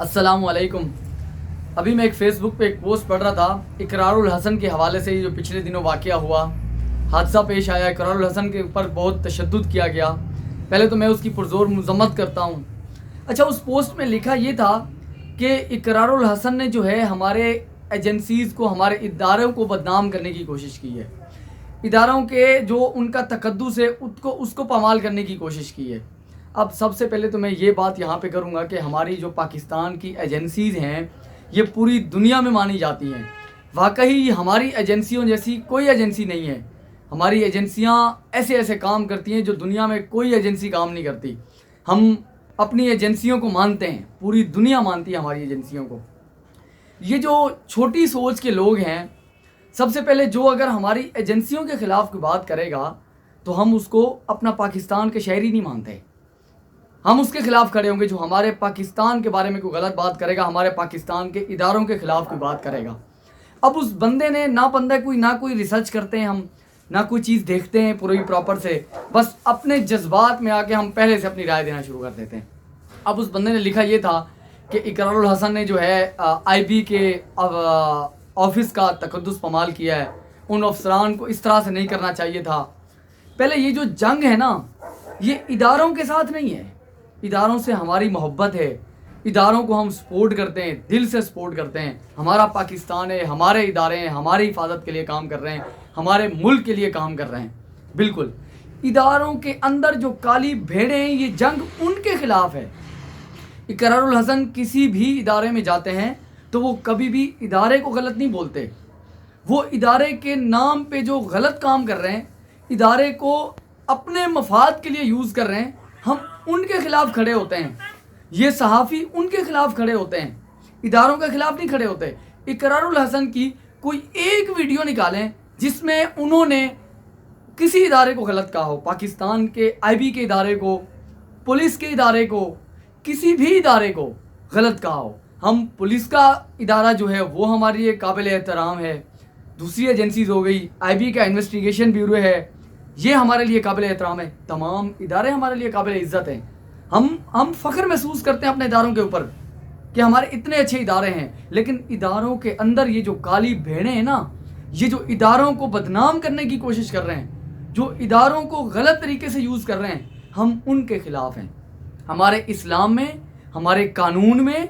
السلام علیکم. ابھی میں ایک فیس بک پہ ایک پوسٹ پڑھ رہا تھا اقرار الحسن کے حوالے سے. جو پچھلے دنوں واقعہ ہوا، حادثہ پیش آیا، اقرار الحسن کے اوپر بہت تشدد کیا گیا. پہلے تو میں اس کی پرزور مذمت کرتا ہوں. اچھا، اس پوسٹ میں لکھا یہ تھا کہ اقرار الحسن نے جو ہے ہمارے ایجنسیز کو، ہمارے اداروں کو بدنام کرنے کی کوشش کی ہے. اداروں کے جو ان کا تقدس ہے اس کو پامال کرنے کی کوشش کی ہے. اب سب سے پہلے تو میں یہ بات یہاں پہ کروں گا کہ ہماری جو پاکستان کی ایجنسیز ہیں یہ پوری دنیا میں مانی جاتی ہیں. واقعی ہماری ایجنسیوں جیسی کوئی ایجنسی نہیں ہے. ہماری ایجنسیاں ایسے کام کرتی ہیں جو دنیا میں کوئی ایجنسی کام نہیں کرتی. ہم اپنی ایجنسیوں کو مانتے ہیں، پوری دنیا مانتی ہے ہماری ایجنسیوں کو. یہ جو چھوٹی سوچ کے لوگ ہیں، سب سے پہلے جو اگر ہماری ایجنسیوں کے خلاف کوئی بات کرے گا تو ہم اس کو اپنا پاکستان کے شہری نہیں مانتے. ہم اس کے خلاف کھڑے ہوں گے جو ہمارے پاکستان کے بارے میں کوئی غلط بات کرے گا، ہمارے پاکستان کے اداروں کے خلاف کوئی بات کرے گا. اب اس بندے نے نہ کوئی ریسرچ کرتے ہیں، ہم نہ کوئی چیز دیکھتے ہیں پوری پراپر سے، بس اپنے جذبات میں آ کے ہم پہلے سے اپنی رائے دینا شروع کر دیتے ہیں. اب اس بندے نے لکھا یہ تھا کہ اقرار الحسن نے جو ہے آئی بی کے آفس کا تقدس پامال کیا ہے. ان افسران کو اس طرح سے نہیں کرنا چاہیے تھا. پہلے یہ جو جنگ ہے نا، یہ اداروں کے ساتھ نہیں ہے. اداروں سے ہماری محبت ہے، اداروں کو ہم سپورٹ کرتے ہیں، دل سے سپورٹ کرتے ہیں. ہمارا پاکستان ہے، ہمارے ادارے ہیں، ہماری حفاظت کے لیے کام کر رہے ہیں، ہمارے ملک کے لیے کام کر رہے ہیں. بالکل اداروں کے اندر جو کالی بھیڑیں ہیں، یہ جنگ ان کے خلاف ہے. اقرار الحسن کسی بھی ادارے میں جاتے ہیں تو وہ کبھی بھی ادارے کو غلط نہیں بولتے. وہ ادارے کے نام پہ جو غلط کام کر رہے ہیں، ادارے کو اپنے مفاد کے لیے یوز کر رہے ہیں، ہم ان کے خلاف کھڑے ہوتے ہیں. یہ صحافی ان کے خلاف کھڑے ہوتے ہیں، اداروں کے خلاف نہیں کھڑے ہوتے. اقرار الحسن کی کوئی ایک ویڈیو نکالیں جس میں انہوں نے کسی ادارے کو غلط کہا ہو، پاکستان کے آئی بی کے ادارے کو، پولیس کے ادارے کو، کسی بھی ادارے کو غلط کہا ہو. ہم پولیس کا ادارہ جو ہے وہ ہمارے لیے قابل احترام ہے. دوسری ایجنسیز ہو گئی، آئی بی کا انویسٹیگیشن بیورو ہے، یہ ہمارے لیے قابل احترام ہے. تمام ادارے ہمارے لیے قابل عزت ہیں. ہم فخر محسوس کرتے ہیں اپنے اداروں کے اوپر کہ ہمارے اتنے اچھے ادارے ہیں. لیکن اداروں کے اندر یہ جو کالی بھیڑیں ہیں نا، یہ جو اداروں کو بدنام کرنے کی کوشش کر رہے ہیں، جو اداروں کو غلط طریقے سے یوز کر رہے ہیں، ہم ان کے خلاف ہیں. ہمارے اسلام میں، ہمارے قانون میں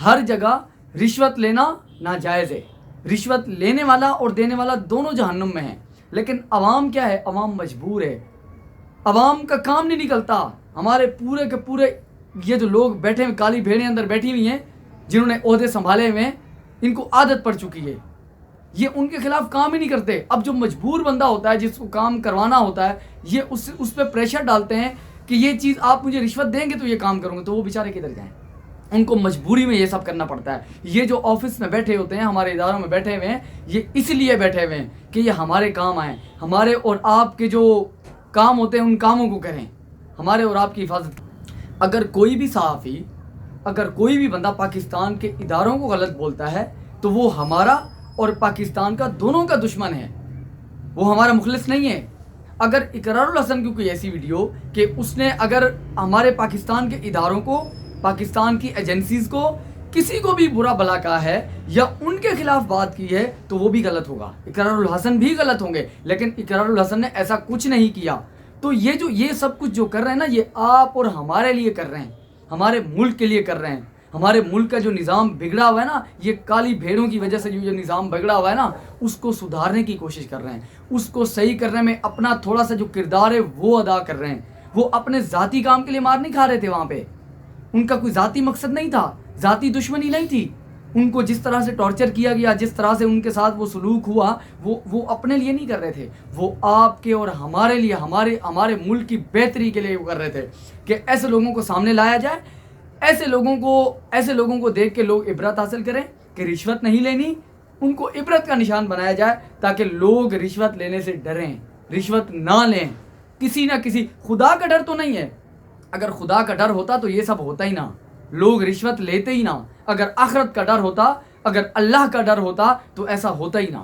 ہر جگہ رشوت لینا ناجائز ہے. رشوت لینے والا اور دینے والا دونوں جہنم میں ہیں. لیکن عوام کیا ہے؟ عوام مجبور ہے. عوام کا کام نہیں نکلتا. ہمارے پورے کے پورے یہ جو لوگ بیٹھے ہوئے کالی بھیڑیں اندر بیٹھی ہوئی ہیں، جنہوں نے عہدے سنبھالے ہوئے ہیں، ان کو عادت پڑ چکی ہے، یہ ان کے خلاف کام ہی نہیں کرتے. اب جو مجبور بندہ ہوتا ہے، جس کو کام کروانا ہوتا ہے، یہ اس پہ پریشر ڈالتے ہیں کہ یہ چیز آپ مجھے رشوت دیں گے تو یہ کام کروں گے. تو وہ بیچارے کدھر جائیں؟ ان کو مجبوری میں یہ سب کرنا پڑتا ہے. یہ جو آفس میں بیٹھے ہوتے ہیں، ہمارے اداروں میں بیٹھے ہوئے ہیں، یہ اس لیے بیٹھے ہوئے ہیں کہ یہ ہمارے کام آئیں، ہمارے اور آپ کے جو کام ہوتے ہیں ان کاموں کو کریں، ہمارے اور آپ کی حفاظت. اگر کوئی بھی صحافی، اگر کوئی بھی بندہ پاکستان کے اداروں کو غلط بولتا ہے تو وہ ہمارا اور پاکستان کا دونوں کا دشمن ہے، وہ ہمارا مخلص نہیں ہے. اگر اقرار الحسن کی کوئی ایسی ویڈیو کہ اس نے اگر ہمارے پاکستان کے اداروں کو، پاکستان کی ایجنسیز کو، کسی کو بھی برا بھلا کہا ہے یا ان کے خلاف بات کی ہے تو وہ بھی غلط ہوگا. اقرار الحسن بھی غلط ہوں گے. لیکن اقرار الحسن نے ایسا کچھ نہیں کیا. تو یہ سب کچھ جو کر رہے ہیں نا، یہ آپ اور ہمارے لیے کر رہے ہیں، ہمارے ملک کے لیے کر رہے ہیں. ہمارے ملک کا جو نظام بگڑا ہوا ہے نا، یہ کالی بھیڑوں کی وجہ سے جو نظام بگڑا ہوا ہے نا، اس کو سدھارنے کی کوشش کر رہے ہیں. اس کو صحیح کرنے میں اپنا تھوڑا سا جو کردار ہے وہ ادا کر رہے ہیں. وہ اپنے ذاتی کام کے لیے مار نہیں کھا رہے تھے وہاں پہ. ان کا کوئی ذاتی مقصد نہیں تھا، ذاتی دشمنی نہیں تھی. ان کو جس طرح سے ٹارچر کیا گیا، جس طرح سے ان کے ساتھ وہ سلوک ہوا، وہ اپنے لیے نہیں کر رہے تھے. وہ آپ کے اور ہمارے لیے، ہمارے ملک کی بہتری کے لیے وہ کر رہے تھے کہ ایسے لوگوں کو سامنے لایا جائے، ایسے لوگوں کو دیکھ کے لوگ عبرت حاصل کریں کہ رشوت نہیں لینی. ان کو عبرت کا نشان بنایا جائے تاکہ لوگ رشوت لینے سے ڈریں، رشوت نہ لیں. کسی نہ کسی، خدا کا ڈر تو نہیں ہے. اگر خدا کا ڈر ہوتا تو یہ سب ہوتا ہی نہ، لوگ رشوت لیتے ہی نہ. اگر آخرت کا ڈر ہوتا، اگر اللہ کا ڈر ہوتا تو ایسا ہوتا ہی نہ.